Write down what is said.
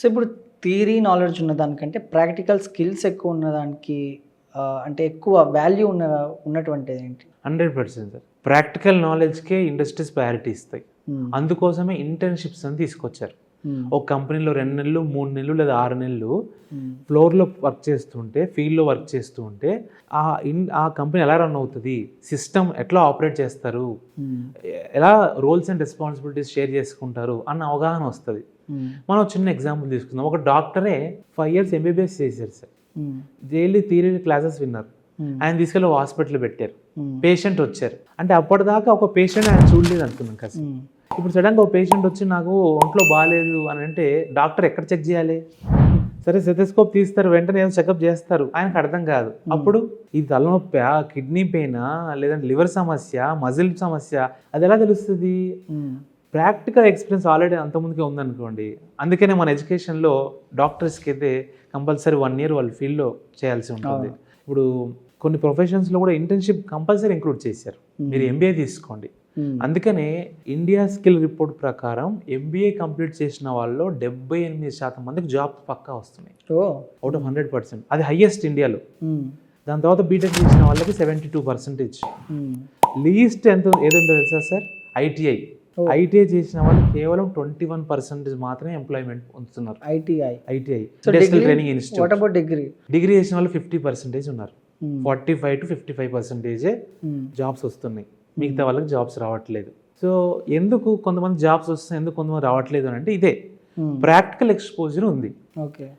So ఇప్పుడు theory knowledge ఉన్నదానికంటే practical skills ఎక్కువ ఉన్నదానికి అంటే ఎక్కువ వాల్యూ ఉన్నటువంటిది ఏంటి? 100% సార్. ప్రాక్టికల్ నాలెడ్జ్కే ఇండస్ట్రీస్ ప్రయారిటీ ఇస్తాయి. అందుకోసమే ఇంటర్న్షిప్స్ అని తీసుకొచ్చారు. ఒక కంపెనీలో 2 నెలలు 3 నెలలు లేదా 6 నెలలు ఫ్లోర్లో వర్క్ చేస్తుంటే, ఫీల్డ్లో వర్క్ చేస్తూ ఉంటే ఆ కంపెనీ ఎలా రన్ అవుతుంది, సిస్టమ్ ఎట్లా ఆపరేట్ చేస్తారు, ఎలా రోల్స్ అండ్ రెస్పాన్సిబిలిటీస్ షేర్ చేసుకుంటారు అన్న అవగాహన వస్తుంది. మనం చిన్న ఎగ్జాంపుల్ తీసుకుందాం. ఒక డాక్టరే 5 years MBBS చేశారు సార్. డైలీ థియరీ క్లాసెస్ విన్నారు. ఆయన తీసుకెళ్ళి హాస్పిటల్ పెట్టారు. పేషెంట్ వచ్చారు అంటే అప్పటిదాకా ఒక పేషెంట్ ఆయన చూడలేదు అనుకున్నాం కదా. ఇప్పుడు సడన్గా ఒక పేషెంట్ వచ్చి నాకు ఒంట్లో బాగాలేదు అని అంటే డాక్టర్ ఎక్కడ చెక్ చేయాలి? సరే స్టెథోస్కోప్ తీస్తారు, వెంటనే ఏదో చెకప్ చేస్తారు, ఆయనకు అర్థం కాదు. అప్పుడు ఇది తలనొప్పి, కిడ్నీ పెయిన్, లేదంటే లివర్ సమస్య, మజిల్ సమస్య, అది ఎలా తెలుస్తుంది? ప్రాక్టికల్ ఎక్స్పీరియన్స్ ఆల్రెడీ అంతకుముందుకే ఉందనుకోండి. అందుకనే మన ఎడ్యుకేషన్లో డాక్టర్స్కి అయితే కంపల్సరీ 1 year వాళ్ళ ఫీల్డ్లో చేయాల్సి ఉంటుంది. ఇప్పుడు కొన్ని ప్రొఫెషన్స్లో కూడా ఇంటర్న్షిప్ కంపల్సరీ ఇంక్లూడ్ చేశారు. మీరు MBA తీసుకోండి. అందుకనే ఇండియా స్కిల్ రిపోర్ట్ ప్రకారం MBA కంప్లీట్ చేసిన వాళ్ళలో 78% మందికి జాబ్ పక్కా వస్తున్నాయి, అవుట్ ఆఫ్ 100%. అది హైయెస్ట్ ఇండియాలో. దాని తర్వాత బీటెక్ చేసిన వాళ్ళకి 72%. లీస్ట్ ఏదో తెలుసా సార్? ITI చేసిన వాళ్ళు కేవలం 21% మాత్రమే ఎంప్లాయ్మెంట్ పొందుతున్నారు. ITI industrial training institute. Degree చేసిన వాళ్ళు 50% ఉన్నారు. 45 to 55% జాబ్స్ వస్తున్నాయి. మిగతా వాళ్ళకి జాబ్స్ రావట్లేదు. సో ఎందుకు కొంతమంది జాబ్స్ వస్తున్నాయి, ఎందుకు కొంతమంది రావట్లేదు అని అంటే ఇదే ప్రాక్టికల్ ఎక్స్పోజర్ ఉంది.